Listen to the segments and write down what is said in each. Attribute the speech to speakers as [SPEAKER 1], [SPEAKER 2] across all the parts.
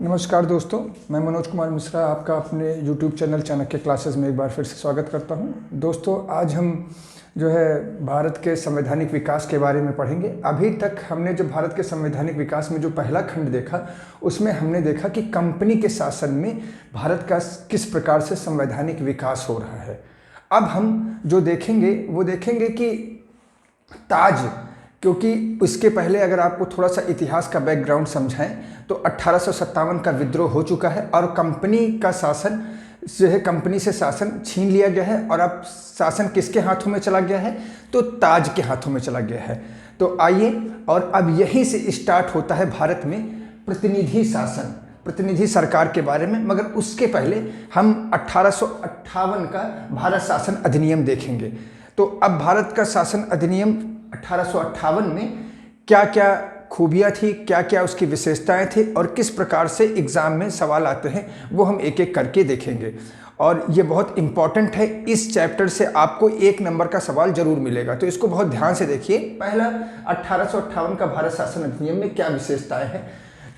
[SPEAKER 1] नमस्कार दोस्तों, मैं मनोज कुमार मिश्रा आपका अपने YouTube चैनल चाणक्य क्लासेस में एक बार फिर से स्वागत करता हूं। दोस्तों, आज हम जो है भारत के संवैधानिक विकास के बारे में पढ़ेंगे। अभी तक हमने जो भारत के संवैधानिक विकास में जो पहला खंड देखा, उसमें हमने देखा कि कंपनी के शासन में भारत का किस प्रकार से संवैधानिक विकास हो रहा है। अब हम जो देखेंगे वो देखेंगे कि ताज, क्योंकि उसके पहले अगर आपको थोड़ा सा इतिहास का बैकग्राउंड समझाएं तो 1857 का विद्रोह हो चुका है और कंपनी का शासन जो है, कंपनी से शासन छीन लिया गया है और अब शासन किसके हाथों में चला गया है, तो ताज के हाथों में चला गया है। तो आइए, और अब यहीं से स्टार्ट होता है भारत में प्रतिनिधि शासन, प्रतिनिधि सरकार के बारे में। मगर उसके पहले हम 1858 का भारत शासन अधिनियम देखेंगे। तो अब भारत का शासन अधिनियम 1858 में क्या क्या खूबियाँ थी, क्या क्या उसकी विशेषताएं थी और किस प्रकार से एग्ज़ाम में सवाल आते हैं, वो हम एक एक करके देखेंगे। और ये बहुत इम्पॉर्टेंट है, इस चैप्टर से आपको 1 नंबर का सवाल जरूर मिलेगा, तो इसको बहुत ध्यान से देखिए। पहला, 1858 का भारत शासन अधिनियम में क्या विशेषताएं हैं।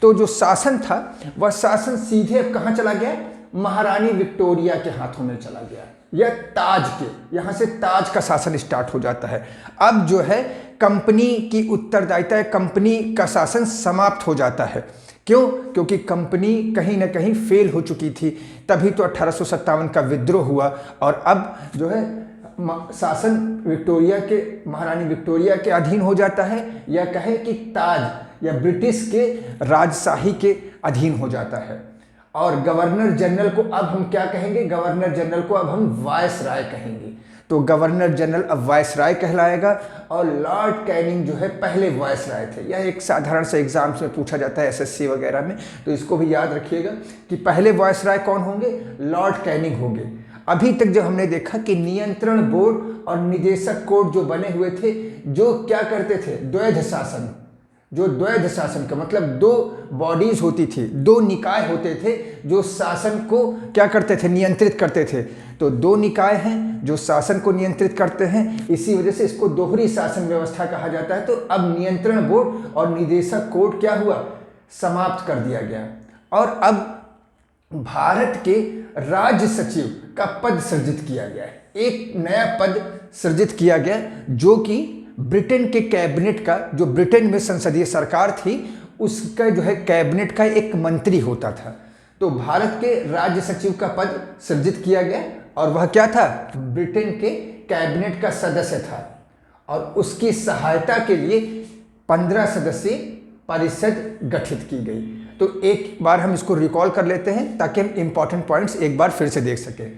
[SPEAKER 1] तो जो शासन था वह शासन सीधे अब कहाँ चला गया, महारानी विक्टोरिया के हाथों में चला गया, या ताज के, यहाँ से ताज का शासन स्टार्ट हो जाता है। अब जो है कंपनी की उत्तरदायिता है, कंपनी का शासन समाप्त हो जाता है। क्यों? क्योंकि कंपनी कहीं ना कहीं फेल हो चुकी थी, तभी तो 1857 का विद्रोह हुआ और अब जो है शासन विक्टोरिया के, महारानी विक्टोरिया के अधीन हो जाता है, या कहे कि ताज या ब्रिटिश के राजशाही के अधीन हो जाता है। और गवर्नर जनरल को अब हम क्या कहेंगे, गवर्नर जनरल को अब हम वायसराय कहेंगे। तो गवर्नर जनरल अब वायसराय कहलाएगा और लॉर्ड कैनिंग जो है पहले वायसराय थे। यह एक साधारण से एग्जाम्स में पूछा जाता है, एसएससी वगैरह में, तो इसको भी याद रखिएगा कि पहले वायसराय कौन होंगे, लॉर्ड कैनिंग होंगे। अभी तक जो हमने देखा कि नियंत्रण बोर्ड और निदेशक कोर्ट जो बने हुए थे, जो क्या करते थे, द्वैध शासन, जो द्वैध शासन का मतलब 2 बॉडीज होती थी, 2 निकाय होते थे जो शासन को क्या करते थे, नियंत्रित करते थे। तो 2 निकाय हैं जो शासन को नियंत्रित करते हैं, इसी वजह से इसको दोहरी शासन व्यवस्था कहा जाता है। तो अब नियंत्रण बोर्ड और निदेशक कोर्ट क्या हुआ, समाप्त कर दिया गया। और अब भारत के राज्य सचिव का पद सृजित किया गया है, एक नया पद सृजित किया गया, जो कि ब्रिटेन के कैबिनेट का, जो ब्रिटेन में संसदीय सरकार थी, उसका जो है कैबिनेट का एक मंत्री होता था। तो भारत के राज्य सचिव का पद सृजित किया गया और वह क्या था, ब्रिटेन के कैबिनेट का सदस्य था। और उसकी सहायता के लिए 15 सदस्यीय परिषद गठित की गई। तो एक बार हम इसको रिकॉल कर लेते हैं ताकि हम इंपॉर्टेंट पॉइंट्स एक बार फिर से देख सकें।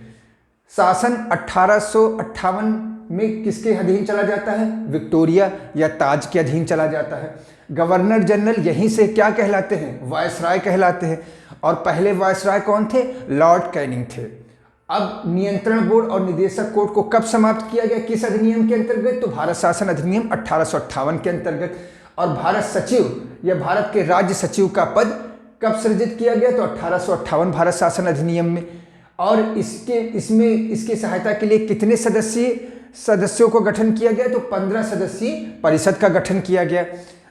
[SPEAKER 1] शासन 1858 में किसके अधीन चला जाता है, विक्टोरिया या ताज के अधीन चला जाता है। गवर्नर जनरल यहीं से क्या कहलाते हैं, वायसराय कहलाते हैं। और पहले वायसराय कौन थे, लॉर्ड कैनिंग थे। अब नियंत्रण बोर्ड और निदेशक कोर्ट को कब समाप्त किया गया, किस अधिनियम के अंतर्गत, तो भारत शासन अधिनियम 1858 के अंतर्गत। और भारत सचिव या भारत के राज्य सचिव का पद कब सृजित किया गया, तो 1858 भारत शासन अधिनियम में। और इसकी सहायता के लिए कितने सदस्यों को गठन किया गया, तो 15 सदस्यीय परिषद का गठन किया गया।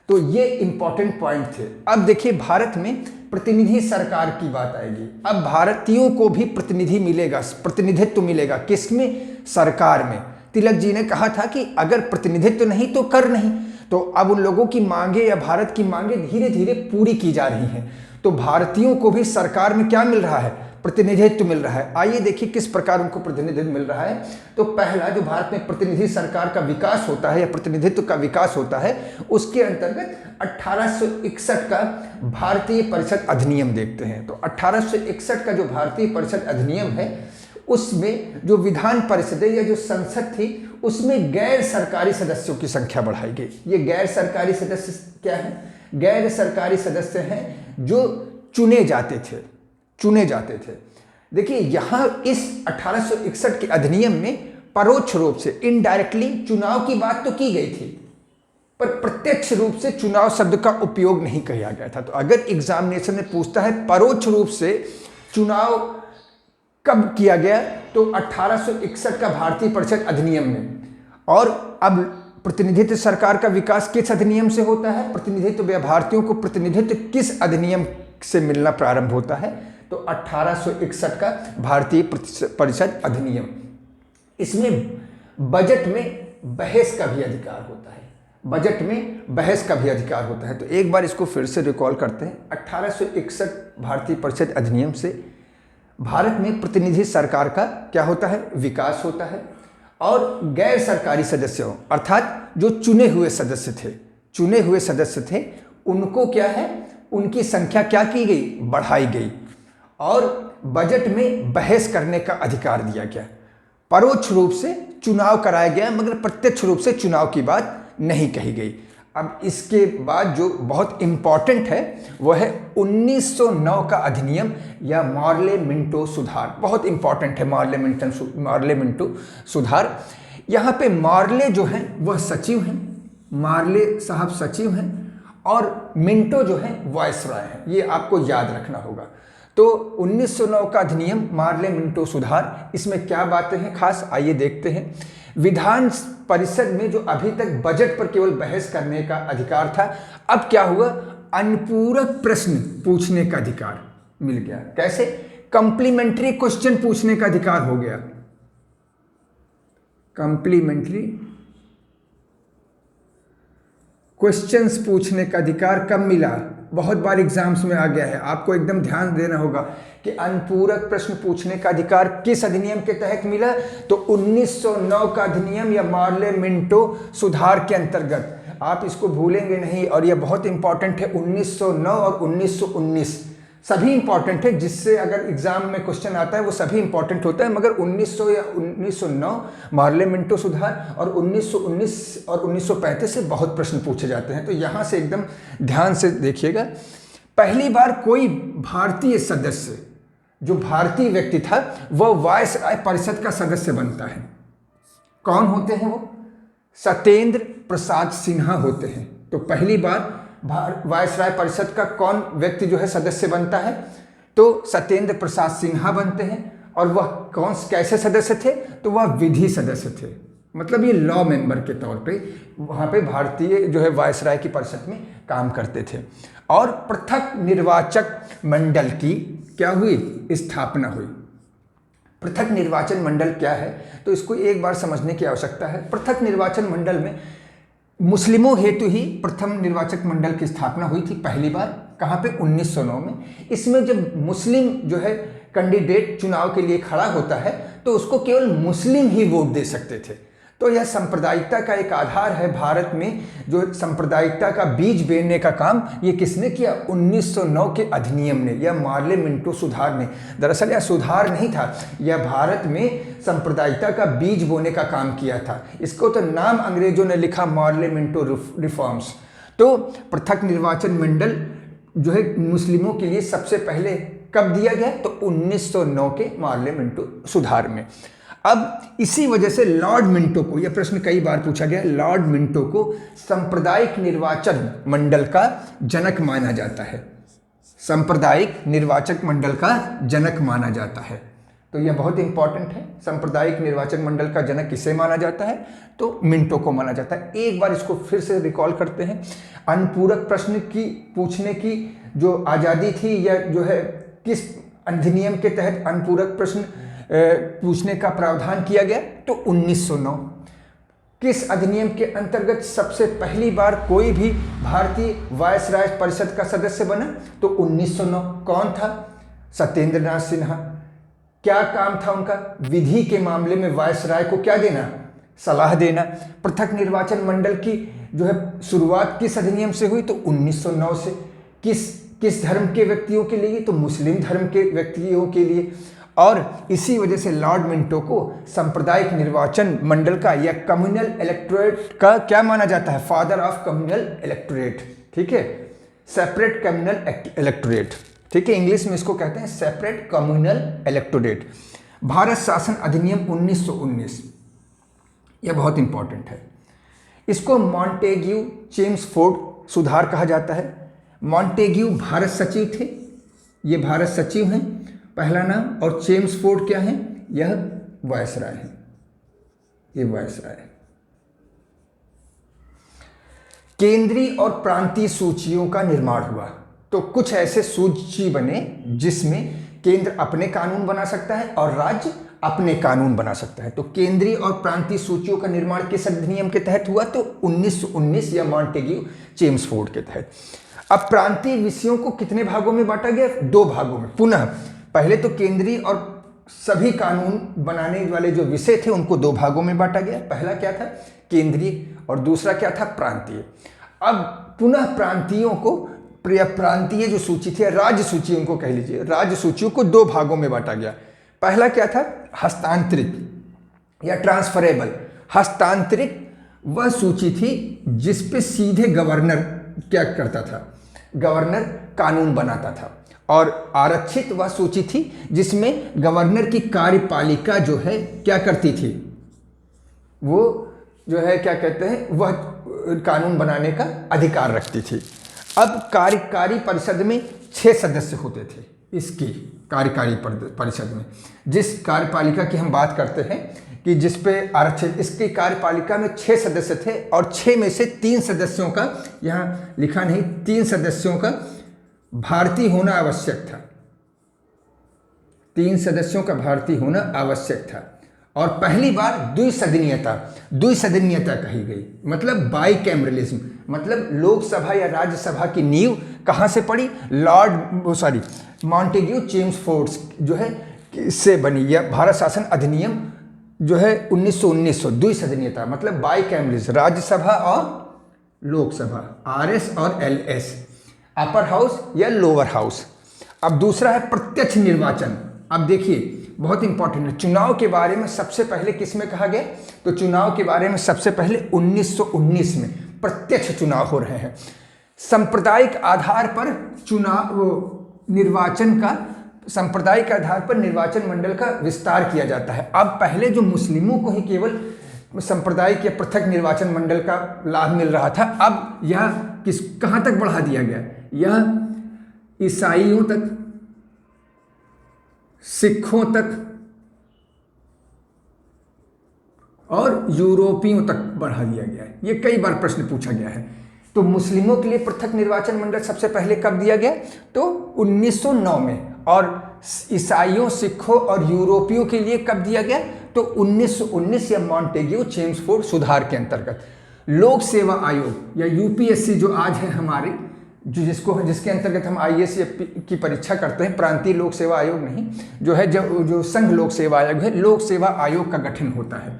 [SPEAKER 1] तो ये इंपॉर्टेंट पॉइंट थे। अब देखिए, भारत में प्रतिनिधि सरकार की बात आएगी। अब भारतीयों को भी प्रतिनिधि मिलेगा, प्रतिनिधित्व मिलेगा, किसमें, सरकार में। तिलक जी ने कहा था कि अगर प्रतिनिधित्व नहीं तो कर नहीं। तो अब उन लोगों की मांगे या भारत की मांगे धीरे धीरे पूरी की जा रही हैं। तो भारतीयों को भी सरकार में क्या मिल रहा है, प्रतिनिधित्व मिल रहा है। आइए देखिए किस प्रकार उनको प्रतिनिधित्व मिल रहा है। तो पहला, जो भारत में प्रतिनिधि सरकार का विकास होता है या प्रतिनिधित्व का विकास होता है, उसके अंतर्गत 1861 का भारतीय परिषद अधिनियम देखते हैं। तो 1861 का जो भारतीय परिषद अधिनियम है, उसमें जो विधान परिषद या जो संसद थी, उसमें गैर सरकारी सदस्यों की संख्या बढ़ाई गई। ये गैर सरकारी सदस्य क्या है, गैर सरकारी सदस्य हैं जो चुने जाते थे। देखिए, यहाँ इस 1861 के अधिनियम में परोक्ष रूप से, इनडायरेक्टली चुनाव की बात तो की गई थी, पर प्रत्यक्ष रूप से चुनाव शब्द का उपयोग नहीं किया गया था। तो अगर एग्जामिनेशन में पूछता है परोक्ष रूप से चुनाव कब किया गया, तो 1861 का भारतीय परिषद अधिनियम में। और अब प्रतिनिधित्व सरकार का विकास किस अधिनियम से होता है, प्रतिनिधित्व या भारतीयों को प्रतिनिधित्व किस अधिनियम से मिलना प्रारंभ होता है। तो 1861 का भारतीय परिषद अधिनियम, इसमें बजट में बहस का भी अधिकार होता है। बजट में बहस का भी अधिकार होता है। तो एक बार इसको फिर से रिकॉल करते हैं। 1861 भारतीय परिषद अधिनियम से भारत में प्रतिनिधि सरकार का क्या होता है, विकास होता है। और गैर सरकारी सदस्यों अर्थात जो चुने हुए सदस्य थे उनको क्या है, उनकी संख्या क्या की गई, बढ़ाई गई। और बजट में बहस करने का अधिकार दिया गया। परोक्ष रूप से चुनाव कराया गया मगर प्रत्यक्ष रूप से चुनाव की बात नहीं कही गई। अब इसके बाद जो बहुत इंपॉर्टेंट है वह है 1909 का अधिनियम या मार्ले मिंटो सुधार। बहुत इंपॉर्टेंट है मार्ले मिंटो सुधार। यहाँ पे मार्ले जो हैं वह सचिव हैं, मार्ले साहब सचिव हैं और मिंटो जो है वायसराय है। ये आपको याद रखना होगा। तो 1909 का अधिनियम मार्ले मिंटो सुधार, इसमें क्या बातें हैं खास, आइए देखते हैं। विधान परिषद में जो अभी तक बजट पर केवल बहस करने का अधिकार था, अब क्या हुआ, अनुपूरक प्रश्न पूछने का अधिकार मिल गया। कैसे, कॉम्प्लीमेंट्री क्वेश्चन पूछने का अधिकार हो गया। कॉम्प्लीमेंट्री क्वेश्चंस पूछने का अधिकार कब मिला, बहुत बार एग्जाम्स में आ गया है, आपको एकदम ध्यान देना होगा कि अनुपूरक प्रश्न पूछने का अधिकार किस अधिनियम के तहत मिला। तो 1909 का अधिनियम या मार्ले मिंटो सुधार के अंतर्गत। आप इसको भूलेंगे नहीं और यह बहुत इंपॉर्टेंट है। 1909 और 1919 सभी इंपॉर्टेंट है, जिससे अगर एग्जाम में क्वेश्चन आता है वो सभी इंपॉर्टेंट होता है। मगर 1900 या 1909 मार्ले मिंटो सुधार और 1919 और 1935 से बहुत प्रश्न पूछे जाते हैं। तो यहाँ से एकदम ध्यान से देखिएगा। पहली बार कोई भारतीय सदस्य, जो भारतीय व्यक्ति था, वह वायसराय परिषद का सदस्य बनता है। कौन होते हैं वो, सत्येंद्र प्रसाद सिन्हा होते हैं। तो पहली बार वायसराय परिषद का कौन व्यक्ति जो है सदस्य बनता है, तो सत्येंद्र प्रसाद सिन्हा बनते हैं। और वह कैसे सदस्य थे, तो वह विधि सदस्य थे, मतलब ये लॉ मेंबर के तौर पे वहाँ पे भारतीय जो है वायसराय की परिषद में काम करते थे। और पृथक निर्वाचक मंडल की क्या हुई, स्थापना हुई। पृथक निर्वाचन मंडल क्या है, तो इसको एक बार समझने की आवश्यकता है। पृथक निर्वाचन मंडल में मुस्लिमों हेतु ही प्रथम निर्वाचक मंडल की स्थापना हुई थी पहली बार। कहाँ पे, 1909 में। इसमें जब मुस्लिम जो है कैंडिडेट चुनाव के लिए खड़ा होता है तो उसको केवल मुस्लिम ही वोट दे सकते थे। तो यह सांप्रदायिकता का एक आधार है। भारत में जो सांप्रदायिकता का बीज बेरने का काम ये किसने किया, 1909 के अधिनियम ने या मार्ले मिंटो सुधार ने। दरअसल यह सुधार नहीं था, यह भारत में सांप्रदायिकता का बीज बोने का काम किया था। इसको तो नाम अंग्रेजों ने लिखा मार्ले मिंटो रिफॉर्म्स। तो पृथक निर्वाचन मंडल जो है मुस्लिमों के लिए सबसे पहले कब दिया गया, तो 1909 के मार्ले मिंटो सुधार में। अब इसी वजह से लॉर्ड मिंटो को, यह प्रश्न कई बार पूछा गया, लॉर्ड मिंटो को सांप्रदायिक निर्वाचन मंडल का जनक माना जाता है। सांप्रदायिक निर्वाचक मंडल का जनक माना जाता है। तो यह बहुत इंपॉर्टेंट है। सांप्रदायिक निर्वाचन मंडल का जनक किसे माना जाता है, तो मिंटो को माना जाता है। एक बार इसको फिर से रिकॉल करते हैं। अनुपूरक प्रश्न की पूछने की जो आज़ादी थी, या जो है किस अधिनियम के तहत अनुपूरक प्रश्न पूछने का प्रावधान किया गया, तो 1909। किस अधिनियम के अंतर्गत सबसे पहली बार कोई भी भारतीय वायसराय परिषद का सदस्य बना, तो 1909। कौन था, सत्येंद्र नाथ सिन्हा। क्या काम था उनका, विधि के मामले में वायसराय को क्या देना, सलाह देना। पृथक निर्वाचन मंडल की जो है शुरुआत किस अधिनियम से हुई, तो 1909 से। किस धर्म के व्यक्तियों के लिए, तो मुस्लिम धर्म के व्यक्तियों के लिए। और इसी वजह से लॉर्ड मिंटो को सांप्रदायिक निर्वाचन मंडल का या कम्युनल इलेक्टोरेट का क्या माना जाता है, फादर ऑफ कम्युनल इलेक्टोरेट। ठीक है, सेपरेट कम्युनल इलेक्टोरेट। ठीक है, इंग्लिश में इसको कहते हैं सेपरेट कम्युनल इलेक्टोरेट। भारत शासन अधिनियम 1919, यह बहुत इंपॉर्टेंट है। इसको मॉन्टेग्यू चेम्सफोर्ड सुधार कहा जाता है। मॉन्टेग्यू भारत सचिव थे, ये भारत सचिव हैं पहला नाम। और चेम्सफोर्ड क्या है, यह वायसराय है, ये वायसराय है। केंद्रीय और प्रांतीय सूचियों का निर्माण हुआ। तो कुछ ऐसे सूची बने जिसमें केंद्र अपने कानून बना सकता है और राज्य अपने कानून बना सकता है। तो केंद्रीय और प्रांतीय सूचियों का निर्माण किस अधिनियम के तहत हुआ? तो 1919 या मॉन्टेग्यू चेम्सफोर्ड के तहत। अब प्रांतीय विषयों को कितने भागों में बांटा गया? 2 भागों में। पुनः पहले तो केंद्रीय और सभी कानून बनाने वाले जो विषय थे उनको 2 भागों में बांटा गया। पहला क्या था? केंद्रीय, और दूसरा क्या था? प्रांतीय। अब पुनः प्रांतीयों को, प्रांतीय जो सूची थी, राज्य सूची उनको कह लीजिए, राज्य सूचियों को 2 भागों में बांटा गया। पहला क्या था? हस्तांतरित या ट्रांसफरेबल। हस्तांतरित वह सूची थी जिस पे सीधे गवर्नर क्या करता था? गवर्नर कानून बनाता था। और आरक्षित वह सूची थी जिसमें गवर्नर की कार्यपालिका जो है क्या करती थी? वो जो है क्या कहते हैं, वह कानून बनाने का अधिकार रखती थी। अब कार्यकारी परिषद में 6 सदस्य होते थे। इसकी कार्यकारी परिषद में जिस कार्यपालिका की हम बात करते हैं कि जिस पे आरक्षित, इसकी कार्यपालिका में 6 सदस्य थे और 6 में से 3 सदस्यों का, यहाँ लिखा नहीं, 3 सदस्यों का भारतीय होना आवश्यक था। 3 सदस्यों का भारतीय होना आवश्यक था। और पहली बार द्विसदनीयता कही गई, मतलब बाइकैमरलिज्म, मतलब लोकसभा या राज्यसभा की नींव कहाँ से पड़ी? मॉन्टेग्यू चेम्सफोर्ड जो है से बनी, या भारत शासन अधिनियम जो है 1919। द्विसदनीयता मतलब बाइकैमरलिज्म, राज्यसभा और लोकसभा, RS और LS, अपर हाउस या लोअर हाउस। अब दूसरा है प्रत्यक्ष निर्वाचन। अब देखिए बहुत इंपॉर्टेंट है, चुनाव के बारे में सबसे पहले किस में कहा गया? तो चुनाव के बारे में सबसे पहले 1919 में प्रत्यक्ष चुनाव हो रहे हैं। सांप्रदायिक आधार पर निर्वाचन का, सांप्रदायिक आधार पर निर्वाचन मंडल का विस्तार किया जाता है। अब पहले जो मुस्लिमों को ही केवल सांप्रदायिक या पृथक निर्वाचन मंडल का लाभ मिल रहा था, अब यह कहाँ तक बढ़ा दिया गया? यह ईसाइयों तक, सिखों तक और यूरोपियों तक बढ़ा दिया गया है। ये कई बार प्रश्न पूछा गया है। तो मुस्लिमों के लिए पृथक निर्वाचन मंडल सबसे पहले कब दिया गया? तो 1909 में। और ईसाइयों, सिखों और यूरोपियों के लिए कब दिया गया? तो 1919 या मॉन्टेग्यू चेम्सफोर्ड सुधार के अंतर्गत। लोक सेवा आयोग या UPSC जो आज है हमारे, जिसके अंतर्गत हम IAS की परीक्षा करते हैं, प्रांतीय लोक सेवा आयोग नहीं, जो है जो संघ लोक सेवा आयोग है, लोक सेवा आयोग का गठन होता है।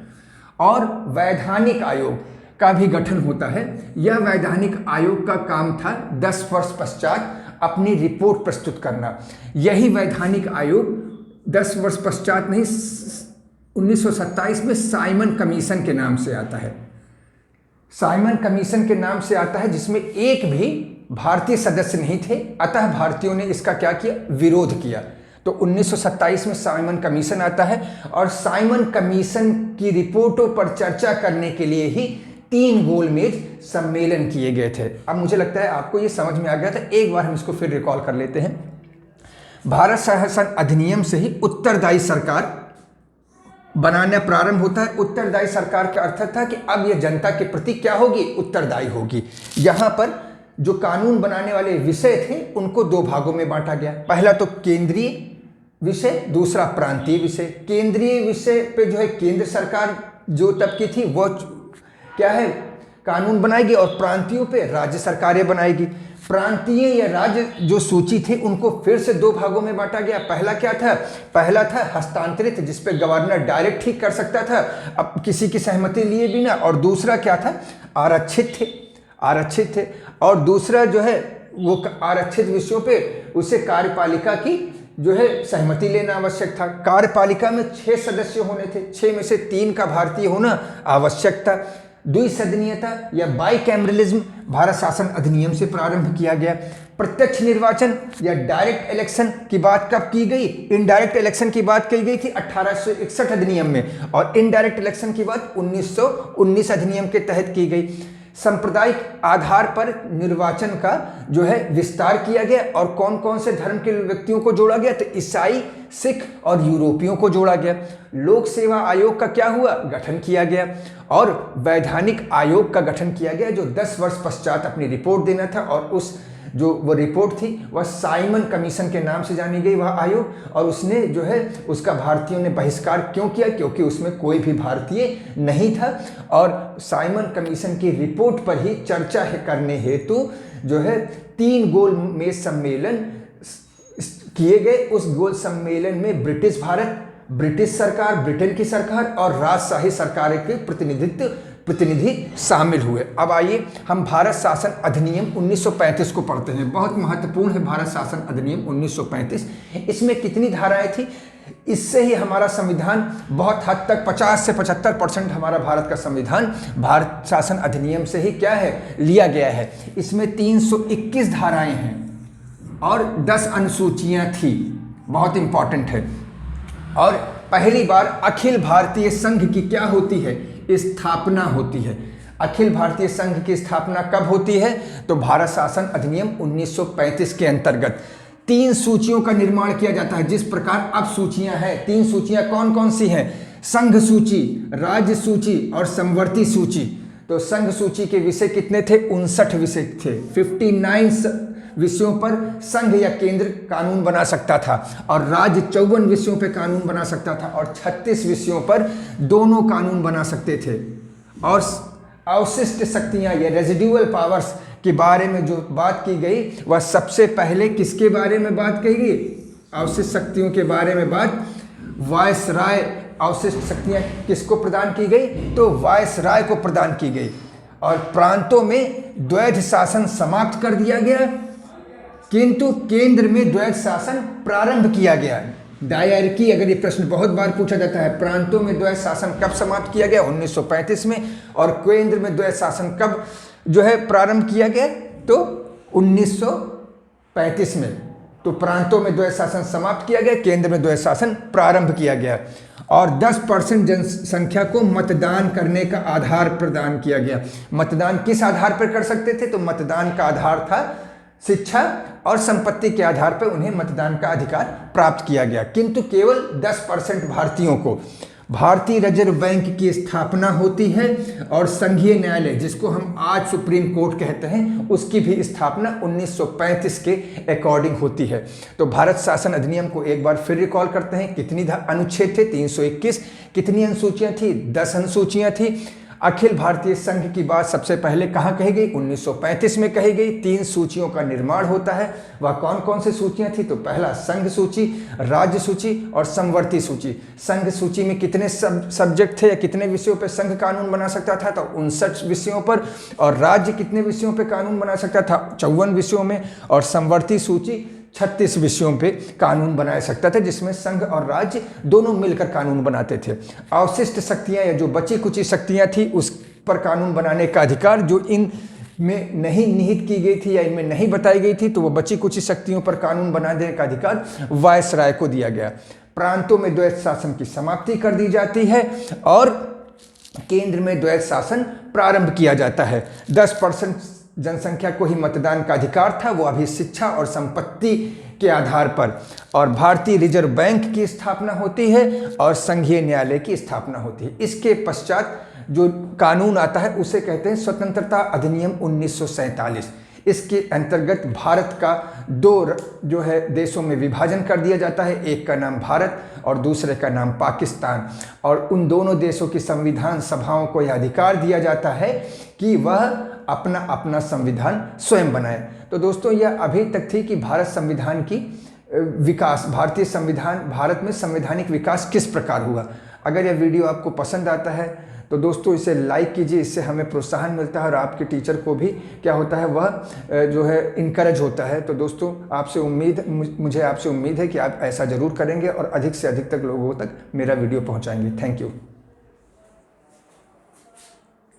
[SPEAKER 1] और वैधानिक आयोग का भी गठन होता है। यह वैधानिक आयोग का काम था 10 वर्ष पश्चात अपनी रिपोर्ट प्रस्तुत करना। यही वैधानिक आयोग 10 वर्ष पश्चात नहीं, 1927 में साइमन कमीशन के नाम से आता है। साइमन कमीशन के नाम से आता है, जिसमें एक भी भारतीय सदस्य नहीं थे, अतः भारतीयों ने इसका क्या किया? विरोध किया। तो 1927 में साइमन कमीशन आता है और साइमन कमीशन की रिपोर्टों पर चर्चा करने के लिए ही 3 गोलमेज सम्मेलन किए गए थे। अब मुझे लगता है आपको ये समझ में आ गया था, एक बार हम इसको फिर रिकॉल कर लेते हैं। भारत शासन अधिनियम से ही उत्तरदायी सरकार बनाना प्रारंभ होता है। उत्तरदायी सरकार का अर्थ था कि अब यह जनता के प्रति क्या होगी? उत्तरदायी होगी। यहाँ पर जो कानून बनाने वाले विषय थे उनको 2 भागों में बांटा गया। पहला तो केंद्रीय विषय, दूसरा प्रांतीय विषय। केंद्रीय विषय पे जो है केंद्र सरकार जो तब की थी वो क्या है? कानून बनाएगी, और प्रांतीयों पे राज्य सरकारें बनाएगी। प्रांतीय या राज्य जो सूची थी उनको फिर से 2 भागों में बांटा गया। पहला क्या था? पहला था हस्तांतरित, जिसपे गवर्नर डायरेक्ट ठीक कर सकता था अब किसी की सहमति लिए बिना, और दूसरा क्या था? आरक्षित थे। और दूसरा जो है वो आरक्षित विषयों पे उसे कार्यपालिका की जो है सहमति लेना आवश्यक था। कार्यपालिका में 6 सदस्य होने थे, 6 में से 3 का भारतीय होना आवश्यक था। द्विसदनीयता या बाइकैमरलिज्म भारत शासन अधिनियम से प्रारंभ किया गया। प्रत्यक्ष निर्वाचन या डायरेक्ट इलेक्शन की बात कब की गई? इनडायरेक्ट इलेक्शन की बात की गई थी 1861 अधिनियम में, और इनडायरेक्ट इलेक्शन की बात 1919 अधिनियम के तहत की गई। सांप्रदायिक आधार पर निर्वाचन का जो है विस्तार किया गया, और कौन कौन से धर्म के व्यक्तियों को जोड़ा गया? तो ईसाई, सिख और यूरोपियों को जोड़ा गया। लोक सेवा आयोग का क्या हुआ? गठन किया गया। और वैधानिक आयोग का गठन किया गया, जो 10 वर्ष पश्चात अपनी रिपोर्ट देना था, और उस जो वो रिपोर्ट थी वह साइमन कमीशन के नाम से जानी गई, वह आयोग। और उसने जो है उसका भारतीयों ने बहिष्कार क्यों किया? क्योंकि उसमें कोई भी भारतीय नहीं था। और साइमन कमीशन की रिपोर्ट पर ही चर्चा करने हेतु जो है 3 गोलमेज सम्मेलन किए गए। उस गोल सम्मेलन में ब्रिटिश भारत, ब्रिटिश सरकार, ब्रिटेन की सरकार और राजशाही सरकार के प्रतिनिधि शामिल हुए। अब आइए हम भारत शासन अधिनियम 1935 को पढ़ते हैं। बहुत महत्वपूर्ण है भारत शासन अधिनियम 1935। इसमें कितनी धाराएं थी? इससे ही हमारा संविधान बहुत हद तक 50 से 75% हमारा भारत का संविधान भारत शासन अधिनियम से ही क्या है, लिया गया है। इसमें 321 धाराएं हैं और 10 अनुसूचियां थी, बहुत इंपॉर्टेंट है। और पहली बार अखिल भारतीय संघ की क्या होती है, स्थापना होती है। अखिल भारतीय संघ की स्थापना कब होती है? तो भारत शासन अधिनियम 1935 के अंतर्गत 3 सूचियों का निर्माण किया जाता है। जिस प्रकार अब सूचियां हैं, 3 सूचियां कौन कौन सी हैं? संघ सूची, राज्य सूची और समवर्ती सूची। तो संघ सूची के विषय कितने थे? 59 विषय थे। 59 विषयों पर संघ या केंद्र कानून बना सकता था और राज्य 54 विषयों पर कानून बना सकता था और 36 विषयों पर दोनों कानून बना सकते थे। और अवशिष्ट शक्तियां या रेजिडुअल पावर्स के बारे में जो बात की गई वह सबसे पहले किसके बारे में बात की गई? अवशिष्ट शक्तियों के बारे में बात वायसराय। अवशिष्ट शक्तियां किसको प्रदान की गई? तो वायसराय को प्रदान की गई। और प्रांतों में द्वैध शासन समाप्त कर दिया गया, किंतु केंद्र में द्वैध शासन प्रारंभ किया गया। डायरकी, अगर ये प्रश्न बहुत बार पूछा जाता है, प्रांतों में द्वैध शासन कब समाप्त किया गया? 1935 में। और केंद्र में द्वैध शासन कब जो है प्रारंभ किया गया? तो 1935 में। तो प्रांतों में द्वैध शासन समाप्त किया गया, केंद्र में द्वैध शासन प्रारंभ किया गया। और 10% जनसंख्या को मतदान करने का आधार प्रदान किया गया। मतदान किस आधार पर कर सकते थे? तो मतदान का आधार था शिक्षा और संपत्ति के आधार पर उन्हें मतदान का अधिकार प्राप्त किया गया। किंतु केवल 10% भारतीयों को। भारतीय रिजर्व बैंक की स्थापना होती है और संघीय न्यायालय, जिसको हम आज सुप्रीम कोर्ट कहते हैं, उसकी भी स्थापना 1935 के अकॉर्डिंग होती है। तो भारत शासन अधिनियम को एक बार फिर रिकॉल करते हैं। कितनी अनुच्छेद थे? 321। कितनी अनुसूचियां थी? 10 अनुसूचियां थी। अखिल भारतीय संघ की बात सबसे पहले कहाँ कही गई? 1935 में कही गई। 3 सूचियों का निर्माण होता है। वह कौन कौन सी सूचियां थी? तो पहला संघ सूची, राज्य सूची और समवर्ती सूची। संघ सूची में कितने सब्जेक्ट थे या कितने विषयों पर संघ कानून बना सकता था? तो 59 विषयों पर। और राज्य कितने विषयों पर कानून बना सकता था? 54 विषयों में। और समवर्ती सूची 36 विषयों पे कानून बनाया सकता था, जिसमें संघ और राज्य दोनों मिलकर कानून बनाते थे। अवशिष्ट शक्तियां या जो बची कुची शक्तियां थी उस पर कानून बनाने का अधिकार जो इन में नहीं निहित की गई थी या इनमें नहीं बताई गई थी, तो वो बची कुची शक्तियों पर कानून बनाने का अधिकार वायसराय को दिया गया। प्रांतों में द्वैध शासन की समाप्ति कर दी जाती है और केंद्र में द्वैध शासन प्रारंभ किया जाता है। 10% जनसंख्या को ही मतदान का अधिकार था, वो अभी शिक्षा और संपत्ति के आधार पर। और भारतीय रिजर्व बैंक की स्थापना होती है और संघीय न्यायालय की स्थापना होती है। इसके पश्चात जो कानून आता है उसे कहते हैं स्वतंत्रता अधिनियम 1947। इसके अंतर्गत भारत का 2 जो है देशों में विभाजन कर दिया जाता है। एक का नाम भारत और दूसरे का नाम पाकिस्तान। और उन दोनों देशों की संविधान सभाओं को यह अधिकार दिया जाता है कि वह अपना अपना संविधान स्वयं बनाए। तो दोस्तों, यह अभी तक थी कि भारत संविधान की विकास, भारत में संवैधानिक विकास किस प्रकार हुआ। अगर यह वीडियो आपको पसंद आता है तो दोस्तों इसे लाइक कीजिए, इससे हमें प्रोत्साहन मिलता है और आपके टीचर को भी क्या होता है, वह जो है इनकरेज होता है। तो दोस्तों मुझे आपसे उम्मीद है कि आप ऐसा ज़रूर करेंगे और अधिक से अधिक तक लोगों तक मेरा वीडियो पहुंचाएंगे। Thank you.